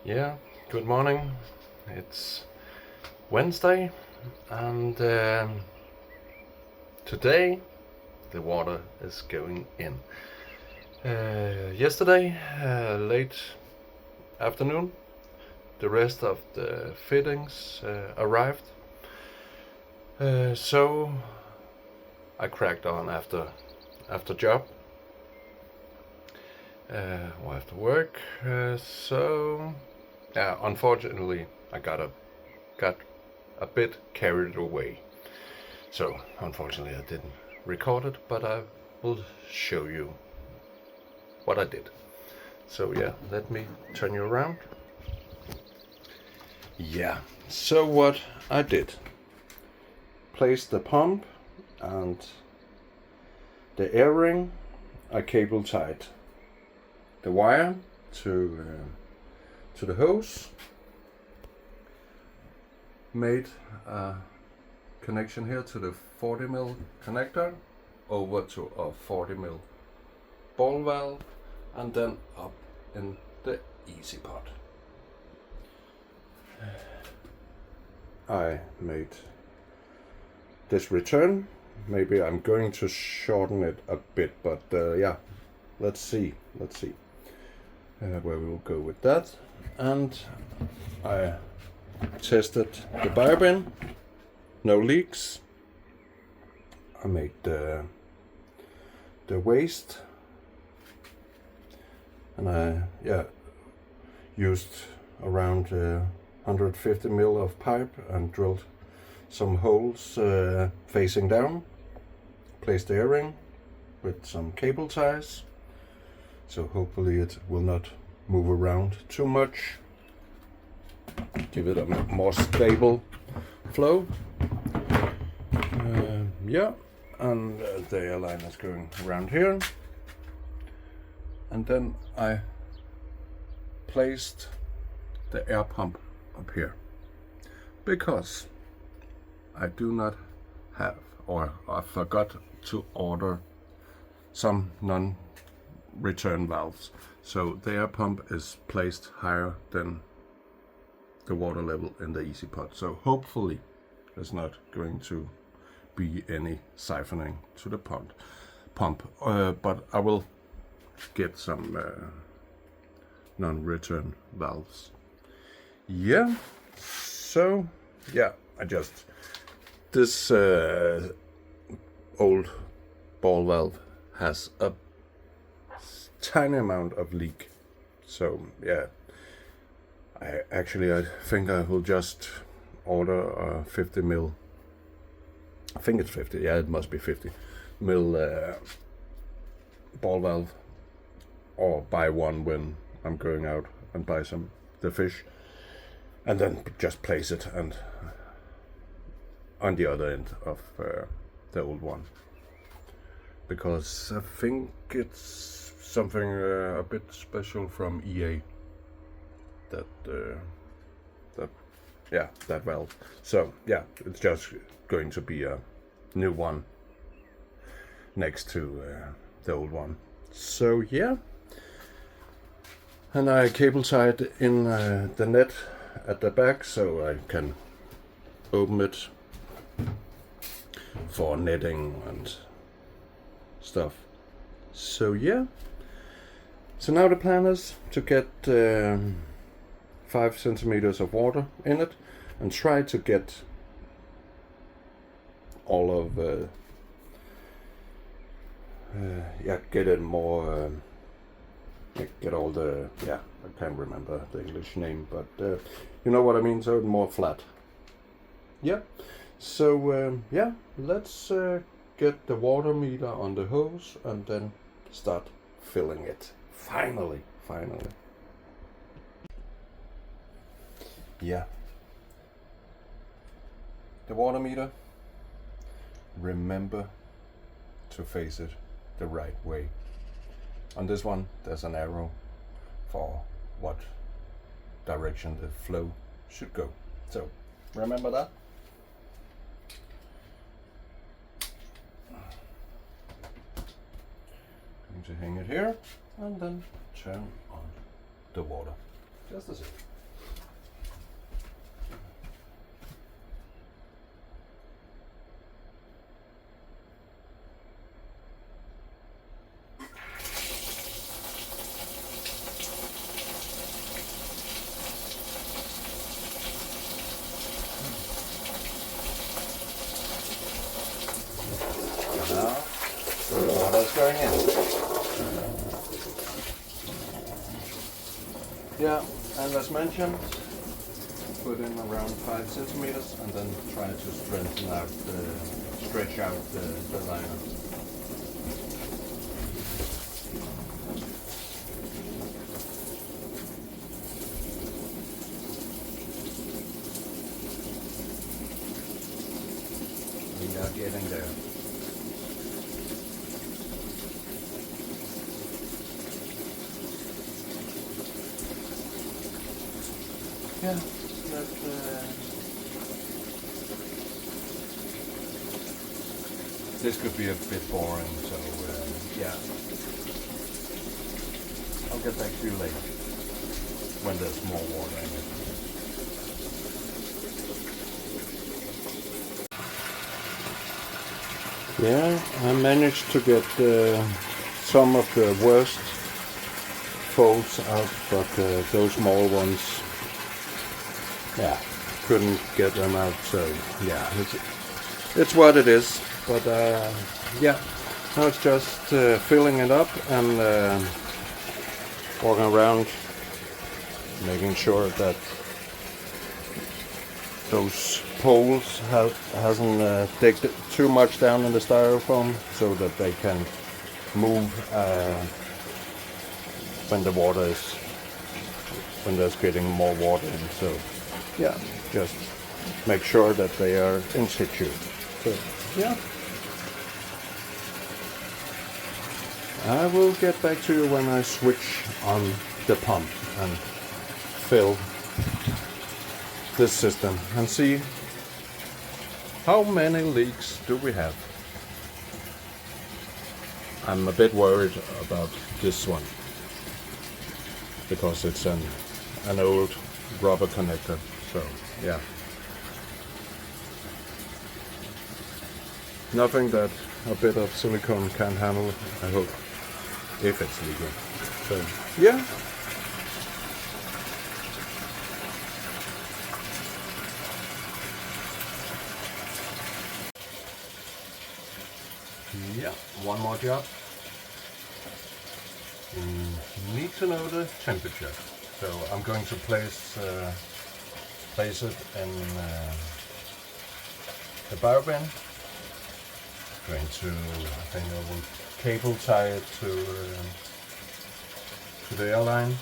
Yeah, good morning. It's Wednesday, and today the water is going in. Yesterday, late afternoon, the rest of the fittings arrived. So I cracked on after job or after work. So yeah, unfortunately, I got a bit carried away. So unfortunately, I didn't record it, but I will show you what I did. So yeah, let me turn you around. Yeah, so what I did, placed the pump and the air ring. I cable tied the wire to the hose, made a connection here to the 40mm connector over to a 40mm ball valve, and then up in the easy pot. I made this return. Maybe I'm going to shorten it a bit, but yeah, let's see where we will go with that. And I tested the biobin, no leaks. I made the waste, and I used around 150mm of pipe and drilled some holes facing down. Placed the air-ring with some cable ties, so hopefully it will not move around too much. Give it a more stable flow. Yeah, and the airline is going around here. And then I placed the air pump up here, because I do not have, or I forgot to order some non-return valves. So the air pump is placed higher than the water level in the easy pot. So hopefully there's not going to be any siphoning to the pump. But I will get some non-return valves. Yeah, so yeah, this old ball valve has a tiny amount of leak. So yeah, I think I will just order a 50mm. I think it's 50. Yeah, it must be 50mm ball valve, or buy one when I'm going out and buy the fish, and then just place it and on the other end of the old one, because I think it's something a bit special from EA, that valve. So yeah, it's just going to be a new one next to the old one. So yeah, and I cable tied in the net at the back, so I can open it for netting and stuff. So yeah, so now the plan is to get 5 centimeters of water in it, and try to get all of get it more get all the, I can't remember the English name, but you know what I mean, so more flat. Yeah, so yeah, let's get the water meter on the hose and then start filling it. Finally. Yeah, the water meter, remember to face it the right way. On this one, there's an arrow for what direction the flow should go. So remember that. Going to hang it here and then turn on the water. Just a second. going in. Yeah, and as mentioned, put in around 5 centimeters and then try to strengthen out stretch out the liner. We are getting there. Yeah, this could be a bit boring, so yeah. I'll get back to you later when there's more water in it. Yeah, I managed to get some of the worst folds out, but those small ones, yeah, couldn't get them out. So yeah, it's what it is. But yeah, now it's just filling it up and walking around, making sure that those poles hasn't digged too much down in the styrofoam, so that they can move when there's getting more water in. So yeah, just make sure that they are in situ. So yeah, I will get back to you when I switch on the pump and fill this system and see how many leaks do we have. I'm a bit worried about this one because it's an old rubber connector, so yeah. Nothing that a bit of silicone can handle, I hope, if it's leaking. So yeah. Yeah, one more job. You need to know the temperature. So I'm going to place it in the bio bin. Going to, I think I will cable tie it to the airline.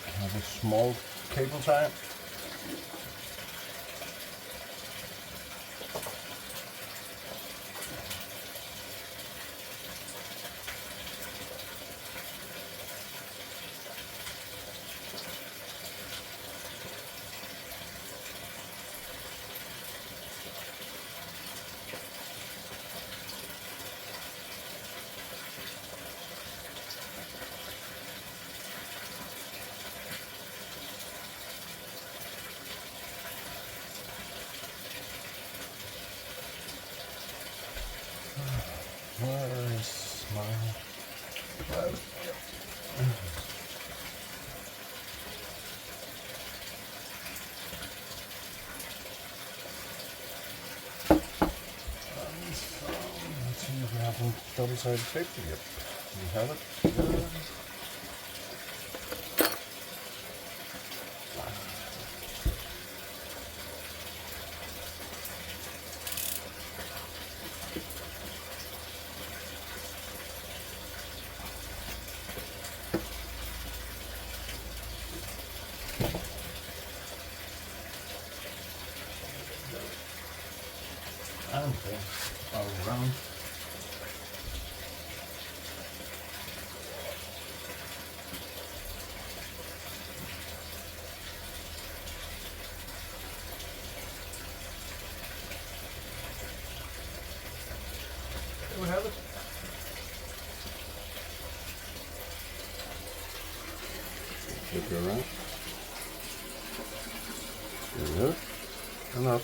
I have a small cable tie. Where is my... let's see if we have a double-sided tape. Yep, we have it. And all around. There we have it. Flip it around. There, and up.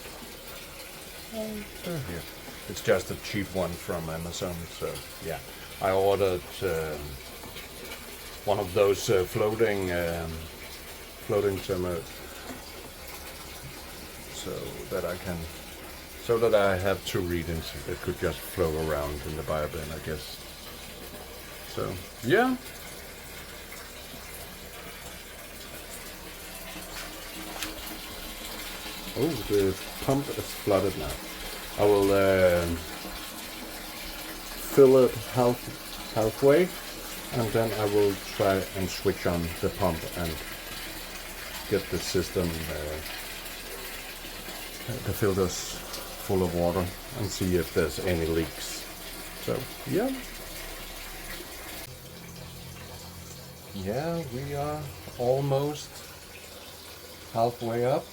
Here. It's just a cheap one from Amazon, so yeah. I ordered one of those floating floating timber, so that I have two readings that could just flow around in the bio bin, I guess. So yeah. Oh, the pump is flooded now. I will fill it halfway, and then I will try and switch on the pump and get the system, the filters full of water, and see if there's any leaks. So yeah. Yeah, we are almost halfway up.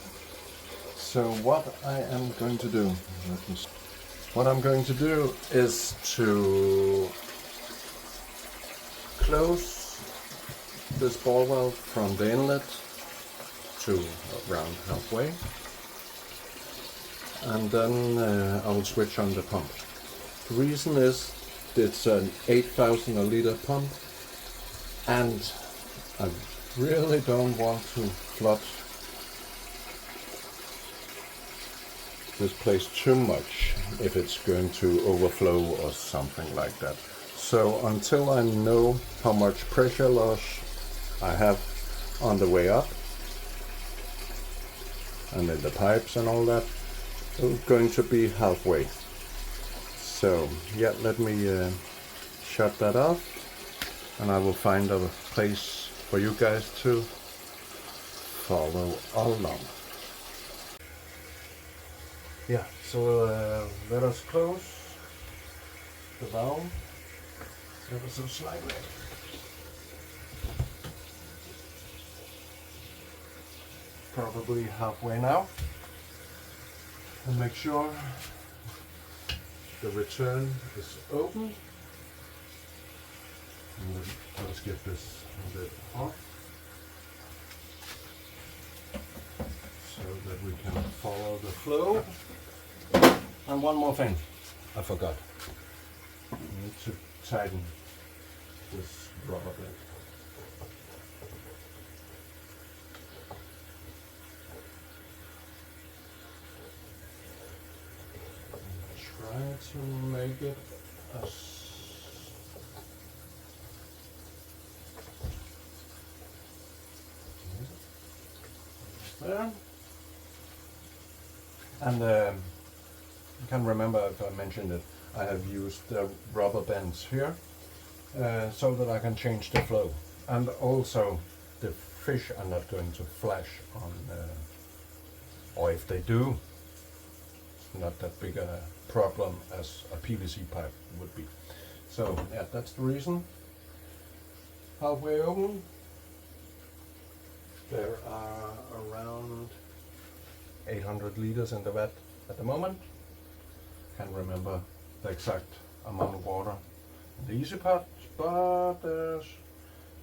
So what I am going to do, what I'm going to do is to close this ball valve from the inlet to around halfway, and then I will switch on the pump. The reason is it's an 8,000 liter pump, and I really don't want to flood this place too much if it's going to overflow or something like that. So until I know how much pressure loss I have on the way up and in the pipes and all that, it's going to be halfway. So yeah, let me shut that off, and I will find a place for you guys to follow along. Yeah, so let us close the valve ever so slightly. Probably halfway now. And make sure the return is open. And let us get this a bit off, so that we can follow the flow. And one more thing, I forgot. I need to tighten this rubber band. Try to make it as there. And I can't remember if I mentioned it. I have used the rubber bands here so that I can change the flow, and also the fish are not going to flash on, or if they do, not that big a problem as a PVC pipe would be. So yeah, that's the reason. Halfway open. There are around 800 liters in the vat at the moment. Can't remember the exact amount of water in the easy part, but there's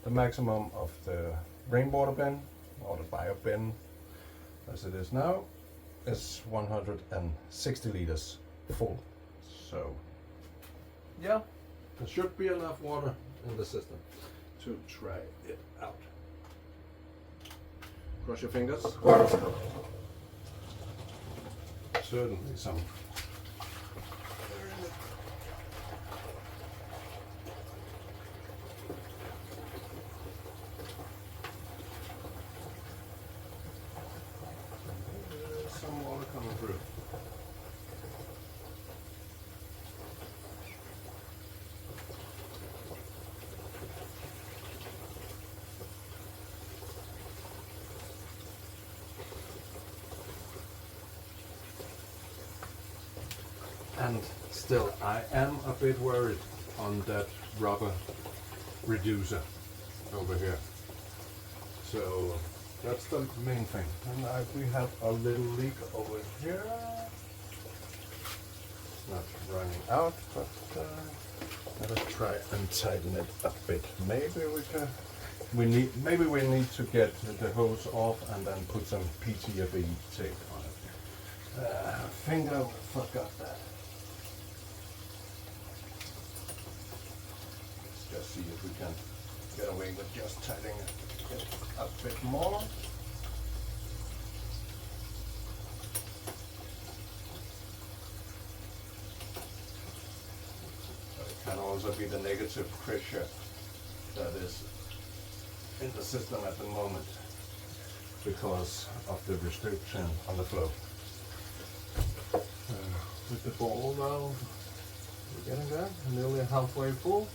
the maximum of the rainwater bin, or the bio bin as it is now, is 160 liters full. So yeah, there should be enough water in the system to try it out. Cross your fingers. Certainly some. There's some water coming through. And still, I am a bit worried on that rubber reducer over here. So that's the main thing. And we have a little leak over here. It's not running out, but let us try and tighten it a bit. Maybe we need to get the hose off and then put some PTFE tape on it. I think I forgot that. Just see if we can get away with just tightening it a bit more. also be the negative pressure that is in the system at the moment because of the restriction on the flow. With the ball valve, we're getting there, nearly halfway full.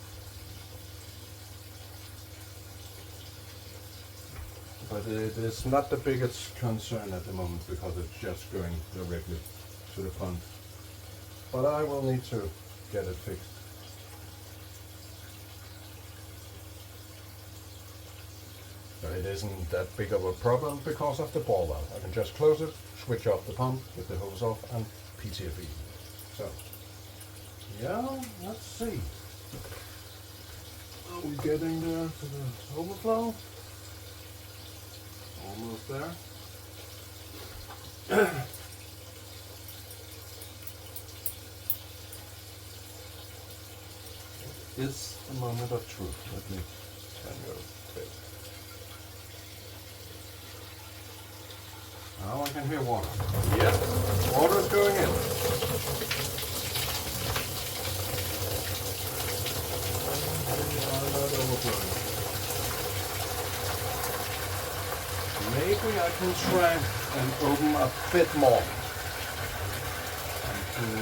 But it is not the biggest concern at the moment because it's just going directly to the pond. But I will need to get it fixed. But it isn't that big of a problem because of the ball valve. I can just close it, switch off the pump with the hose off, and PTFE. So, yeah, let's see. Are we getting there to the overflow? Almost there. It's the moment of truth. Let me turn you a bit. Now I can hear water. Yes, water is going in. Not overflowing. Maybe I can try and open a bit more.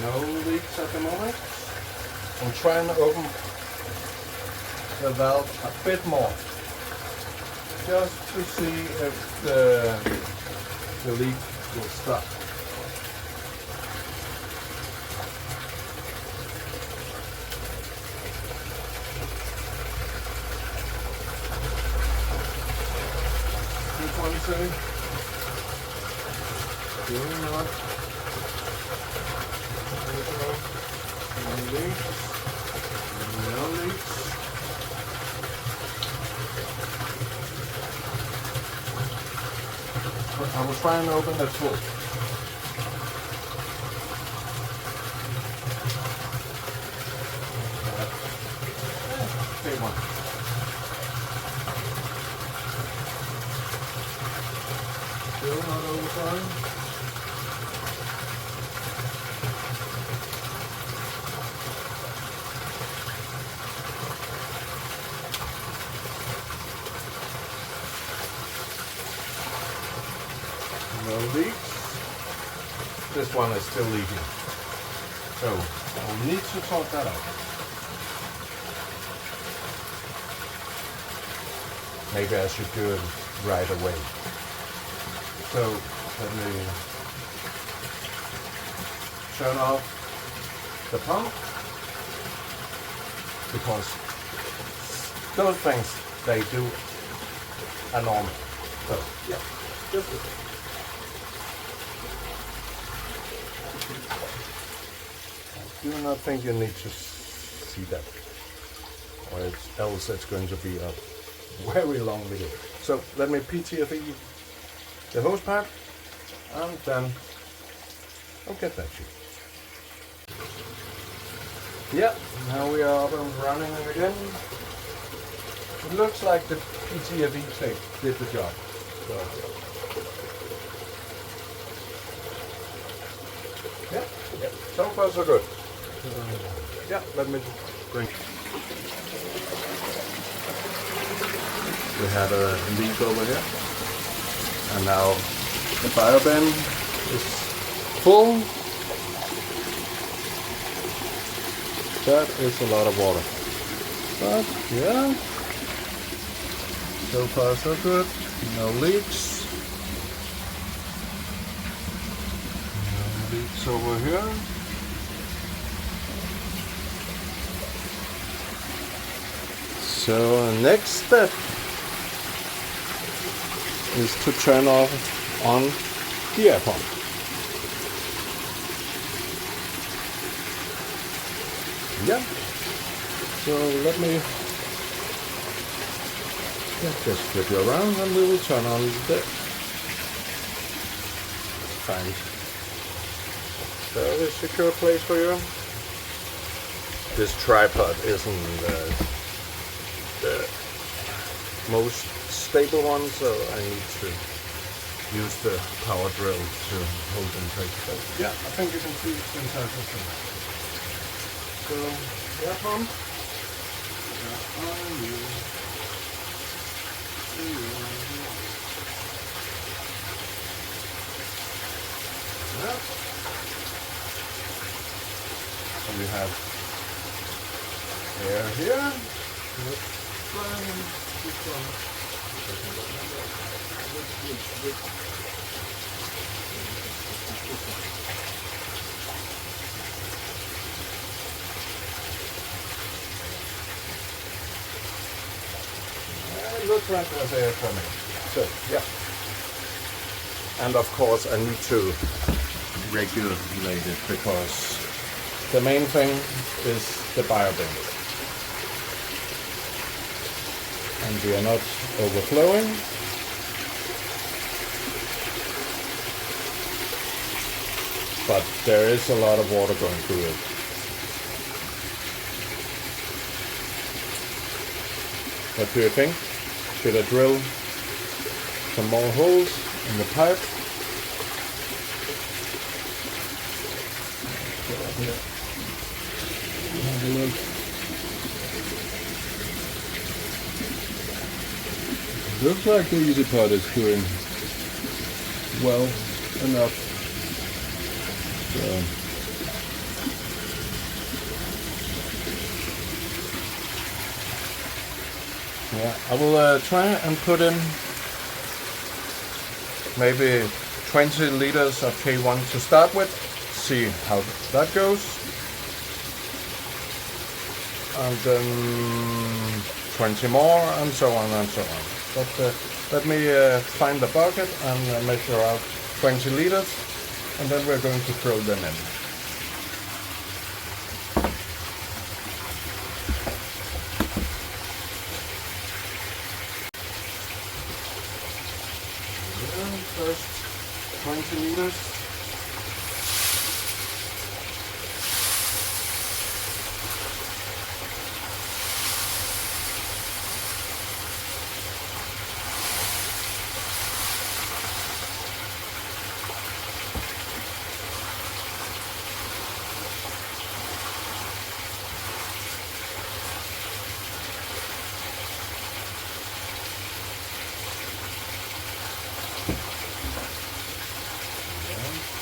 No leaks at the moment. I'm trying to open the valve a bit more, just to see if the leak will stop. Just one second. Doing not. No leaks. No leaks. I will try and open that full. Big one. Still not overflowing. No leaks. This one is still leaking. So I'll need to sort that out. Maybe I should do it right away. So let me turn off the pump, because those things, they do are normal. So yeah, just I do not think you need to see that, or else it's going to be a very long video. So let me PTFE the hose pipe, and then I'll get back to you. Yeah, now we are up and running again. It looks like the PTFE tape did the job. So, yeah, so far so good. Yeah, let me drink. We had a leak over here, and now the biobin is full. That is a lot of water, but yeah, so far so good. No leaks. No leaks over here. So next step is to turn on the air pump. Yeah. So let me just flip you around, and we will turn on the find very secure place for you. This tripod isn't the most stable one, so I need to use the power drill to hold in place. But yeah, I think you can see the entire system. So, air pump And we have air here. Let's try this one. It looks like there's air coming. So, yeah. And of course I need to regulate it because the main thing is the biobin. And we are not overflowing. But there is a lot of water going through it. What do you think? Should I drill some more holes in the pipe? Have a look. Looks like the easy part is doing well enough. So yeah, I will try and put in maybe 20 liters of K1 to start with, see how that goes, and then 20 more, and so on and so on. But let me find the bucket and measure out 20 liters, and then we're going to throw them in. First 20 liters.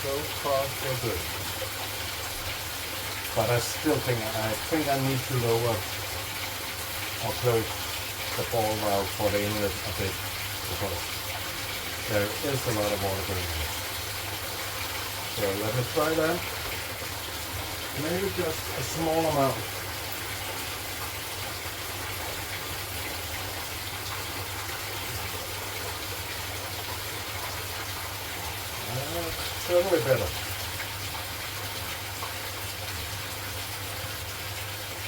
So far so good. But I still think I need to lower or close the ball valve for the inlet a bit because there is a lot of water going in. So let me try that. Maybe just a small amount. Certainly better.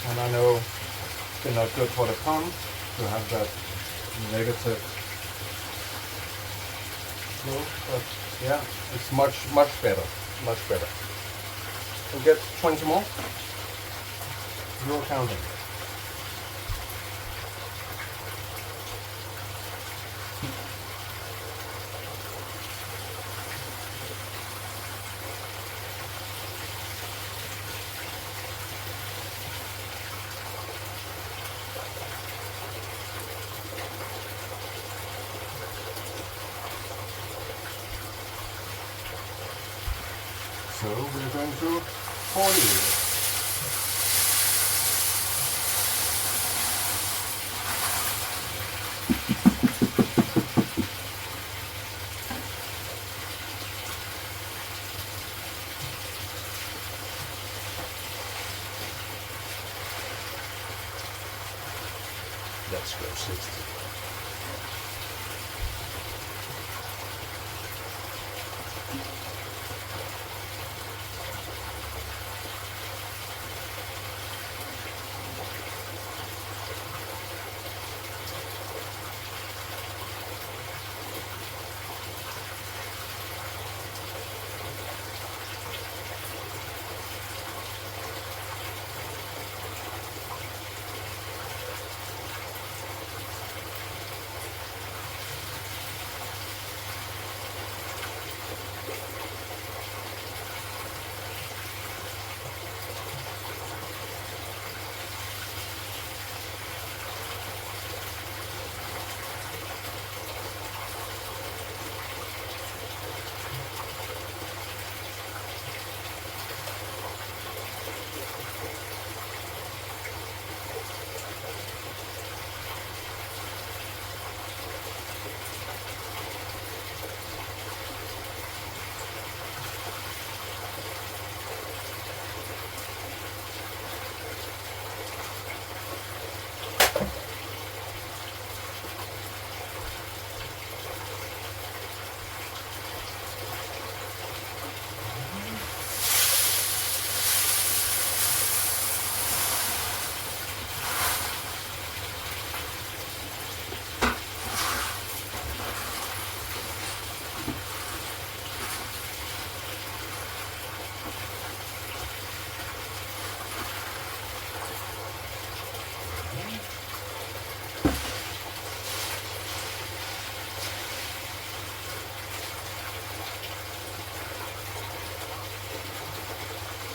And I know it's not good for the pump to have that negative flow, but yeah, it's much better, much better. We'll get 20 more. You're counting. So we're going to 40 liters. Let's go 60.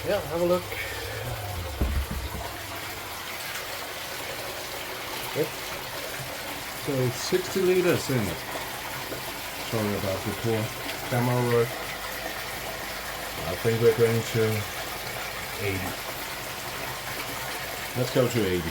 yeah, have a look. Yep. So 60 liters in it. Sorry about the poor camera work. I think we're going to 80. Let's go to 80.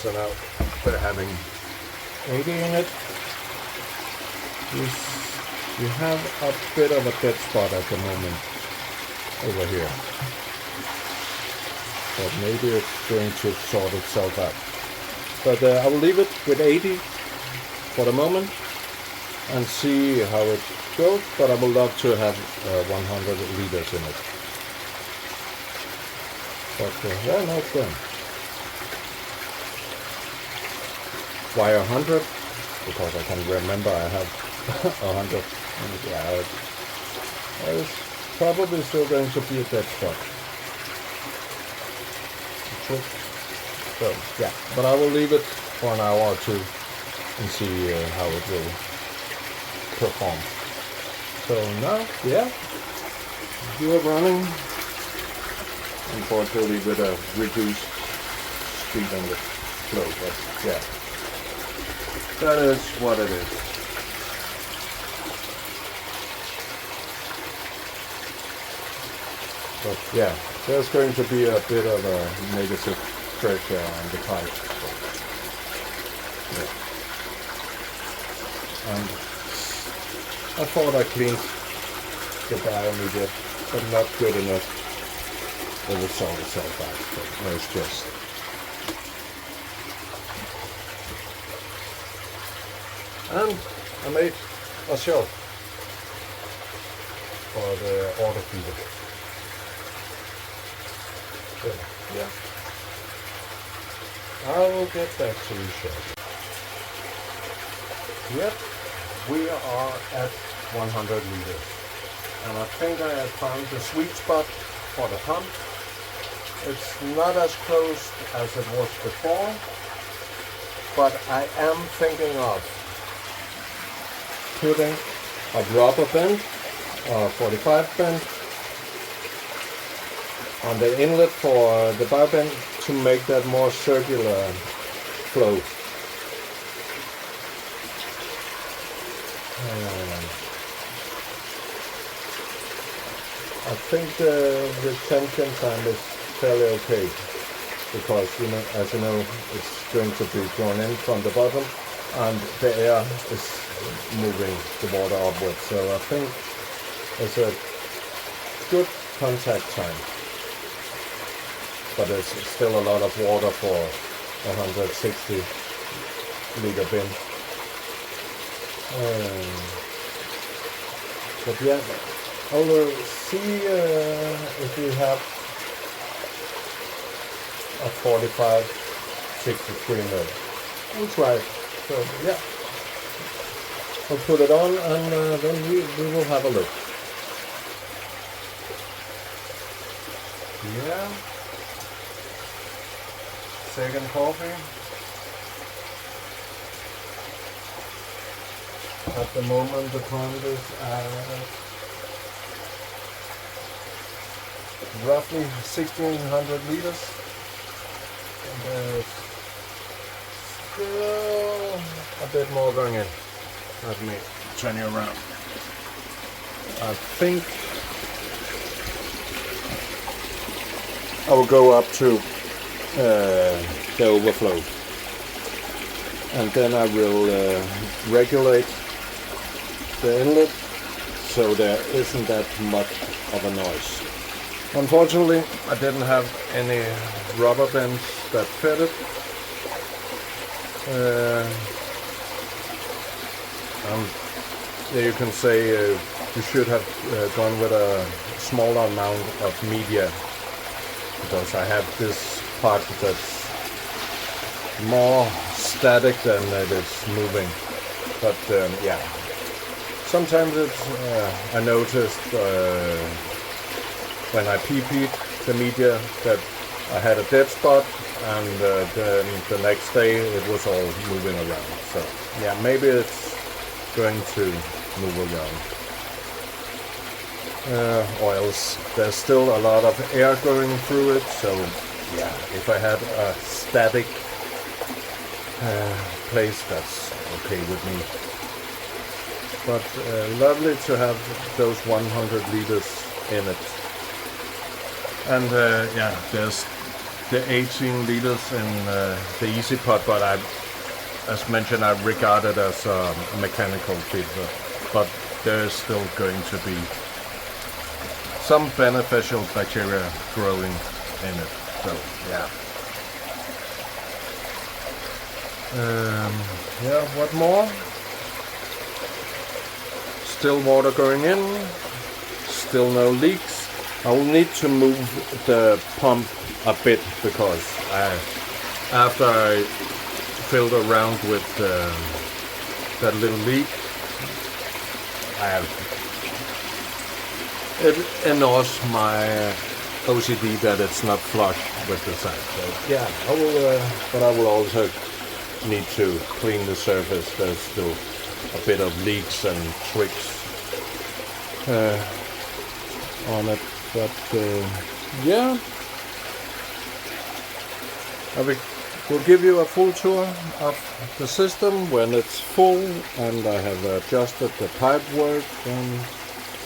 So now we're having 80 in it. You have a bit of a dead spot at the moment over here, but maybe it's going to sort itself out. But I will leave it with 80 for the moment and see how it goes, but I would love to have 100 liters in it. But yeah, no, it's done. Why 100? Because I can remember I have 100. Yeah, it's probably still going to be a dead spot. So yeah, but I will leave it for an hour or two and see how it will perform. So now, yeah, you are running, unfortunately with a reduced speed on the flow, but yeah. That is what it is. But yeah, there's going to be a bit of a negative pressure on the pipe. Yeah. And I thought I cleaned the diameter, but not good enough. It would sort itself out. But it's just. And I made a shelf for the order feeder. So, yeah. I will get back to you shortly. Yep, we are at 100 liters. And I think I have found the sweet spot for the pump. It's not as close as it was before, but I am thinking of putting a rubber band or 45 band on the inlet for the bow band to make that more circular flow. I think the retention time is fairly okay because, you know, as you know, it's going to be drawn in from the bottom and the air is moving the water upwards. So I think it's a good contact time. But there's still a lot of water for 160 liter bin. But yeah, I will see if we have a 45 63 mil. We'll try it. So yeah, I'll put it on and then we will have a look. Yeah. Second coffee. At the moment the pond is at roughly 1600 liters. And there's still a bit more going in. Let me turn you around. I think I will go up to the overflow, and then I will regulate the inlet so there isn't that much of a noise. Unfortunately, I didn't have any rubber bands that fitted. Yeah, you can say you should have gone with a smaller amount of media, because I have this part that's more static than it is moving. But yeah, sometimes it's I noticed when I PP'd the media that I had a dead spot, and then the next day it was all moving around. So yeah, maybe it's going to move around. Or else there's still a lot of air going through it, so yeah, if I had a static place, that's okay with me. But lovely to have those 100 liters in it. And yeah, there's the 18 liters in the Easy Pot, but as mentioned, I regard it as a mechanical filter. But there's still going to be some beneficial bacteria growing in it. So yeah. Yeah, what more? Still water going in, still no leaks. I will need to move the pump a bit, because after I filled around with that little leak, it annoys my OCD that it's not flush with the side. So yeah, I will, but I will also need to clean the surface. There's still a bit of leaks and tricks on it, but yeah, we'll give you a full tour of the system when it's full, and I have adjusted the pipe work. And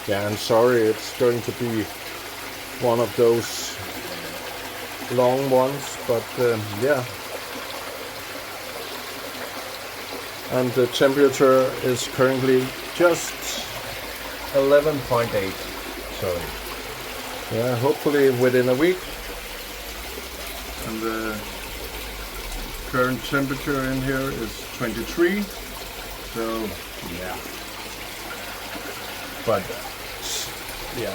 yeah, I'm sorry, it's going to be one of those long ones, but yeah. And the temperature is currently just 11.8. So yeah, hopefully within a week. And the current temperature in here is 23. So yeah. But yeah,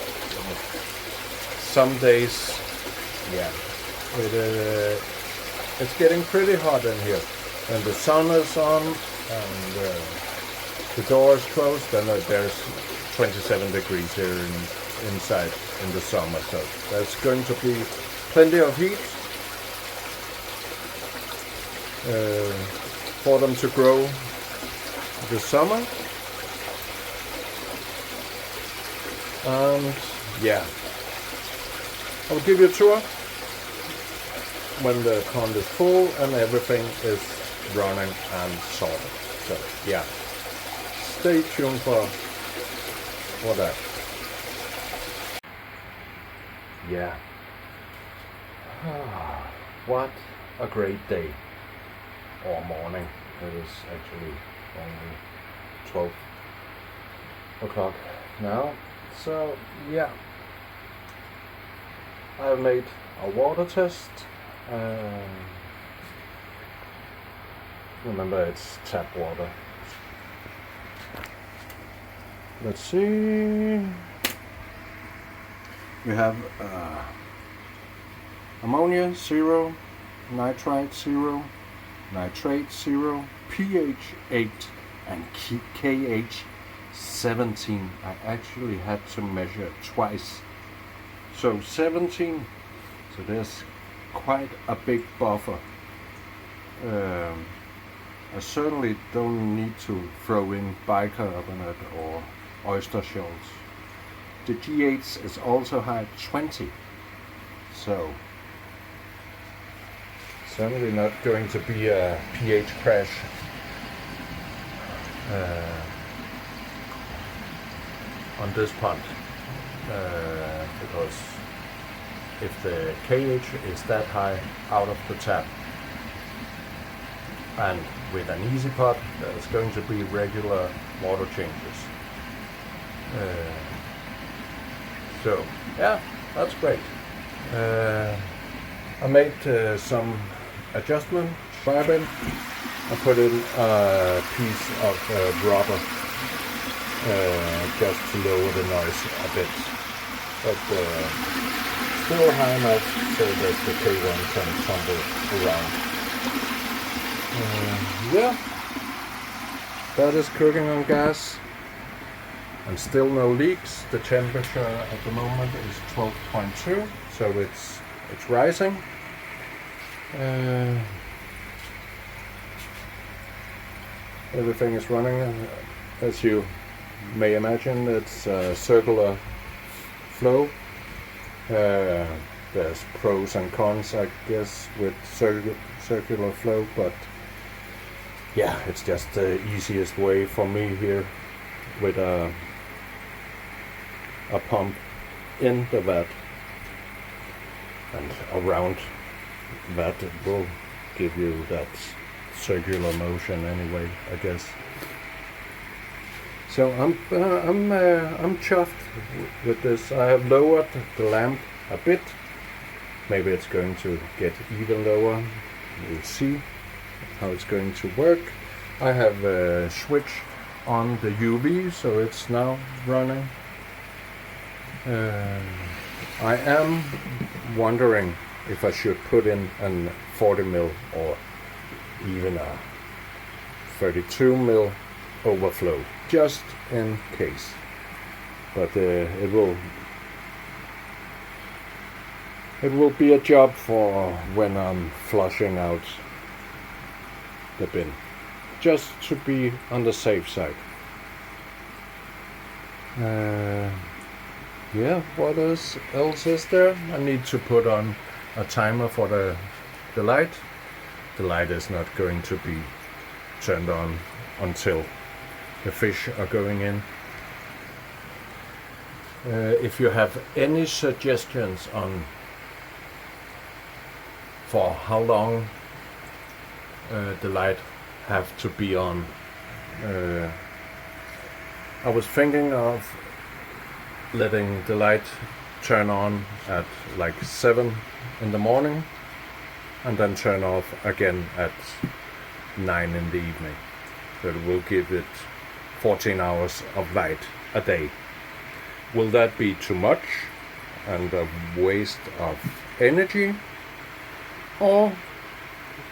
some days, yeah, it's getting pretty hot in here. And the sun is on, and the door is closed, and there's 27 degrees here inside in the summer. So there's going to be plenty of heat for them to grow this summer. And yeah, I'll give you a tour when the pond is full and everything is running and sorted. So yeah, stay tuned for that. Yeah. What a great day or morning. It is actually only 12 o'clock now. So yeah, I've made a water test. Remember, it's tap water. Let's see. We have ammonia 0, nitrite 0, nitrate 0, pH 8, and KH 17. I actually had to measure twice. So 17. So there's quite a big buffer. I certainly don't need to throw in bicarbonate or oyster shells. The GH is also high at 20. So certainly not going to be a pH crash. On this pond, because if the KH is that high out of the tap, and with an easy pot, there's going to be regular water changes. So yeah, that's great. I made some adjustment. Barbell. I put in a piece of rubber just to lower the noise a bit, but still high enough so that the K1 can tumble around. Yeah, that is cooking on gas and still no leaks. The temperature at the moment is 12.2, so it's rising. Everything is running as you may imagine. It's a circular flow. There's pros and cons, I guess, with circular flow, but yeah, it's just the easiest way for me here with a pump in the vat, and around that it will give you that circular motion anyway, I guess. So I'm chuffed with this. I have lowered the lamp a bit. Maybe it's going to get even lower. We'll see how it's going to work. I have switched on the UV, so it's now running. I am wondering if I should put in a 40 ml or even a 32 ml overflow, just in case. But it will be a job for when I'm flushing out the bin, just to be on the safe side. Yeah, what else is there? I need to put on a timer for the light. The light is not going to be turned on until the fish are going in. If you have any suggestions on for how long the light have to be on, I was thinking of letting the light turn on at like 7 in the morning and then turn off again at 9 in the evening. So it will give it 14 hours of light a day. Will that be too much and a waste of energy, or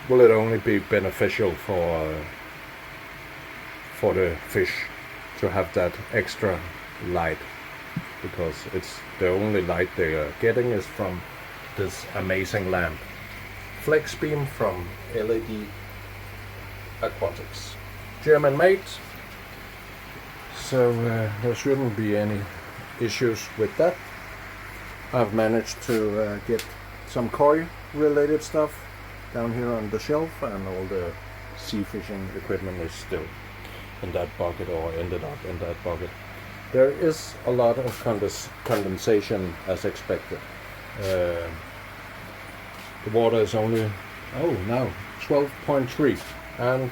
will it only be beneficial for the fish to have that extra light, because it's the only light they are getting is from this amazing lamp. Flex beam from LED Aquatics. German made, so there shouldn't be any issues with that. I've managed to get some koi related stuff down here on the shelf, and all the sea fishing equipment is still in that bucket, or ended up in that bucket. There is a lot of condensation as expected. The water is only now 12.3, and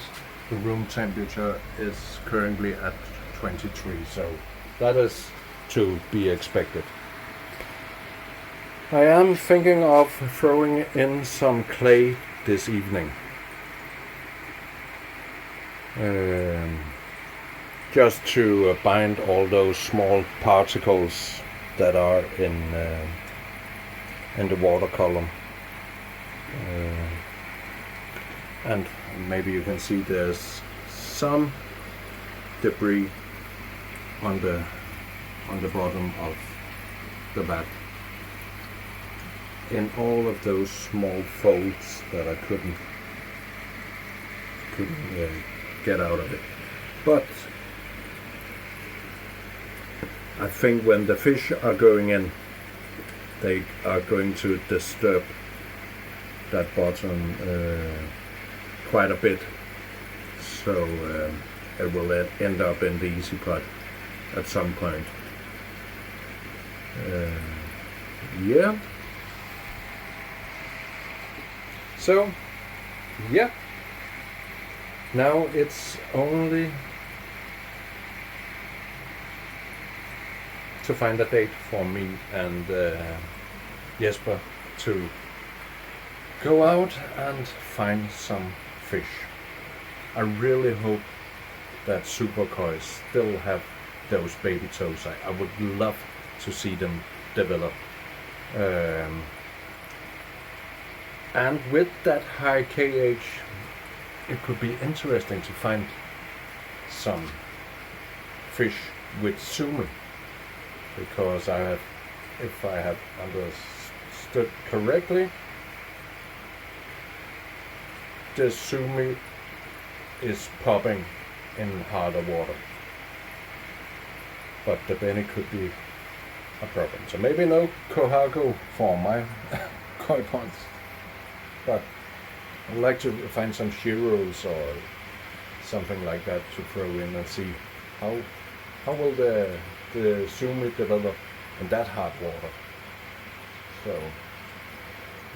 the room temperature is currently at 23, so that is to be expected. I am thinking of throwing in some clay this evening. Just to bind all those small particles that are in the water column. And maybe you can see there's some debris on the bottom of the vat, in all of those small folds that I couldn't get out of it. But I think when the fish are going in, they are going to disturb that bottom quite a bit, so it will end up in the easy pot at some point. Yeah. So, yeah. Now it's only to find a date for me and Jesper to go out and find some fish. I really hope that super koi still have those baby toes. I would love to see them develop. And with that high KH, it could be interesting to find some fish with sumi, because if I have understood correctly, the sumi is popping in harder water, but the Benny could be a problem. So maybe no Kohaku for my koi ponds, but I'd like to find some Shiros or something like that to throw in and see how will the sumi develop in that hard water. So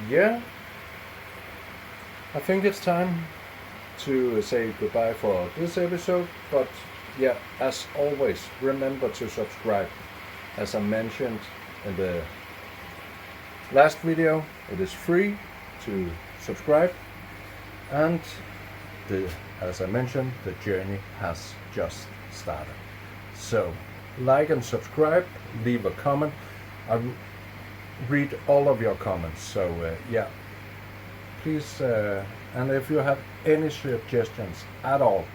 yeah, I think it's time to say goodbye for this episode, but yeah, as always, remember to subscribe. As I mentioned in the last video, it is free to subscribe, and as I mentioned, the journey has just started. So like and subscribe, leave a comment. I read all of your comments, so yeah, please, and if you have any suggestions at all,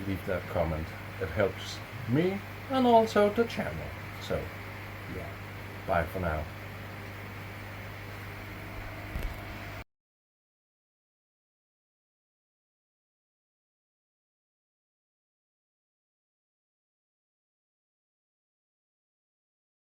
leave that comment. It helps me and also the channel. So yeah, bye for now.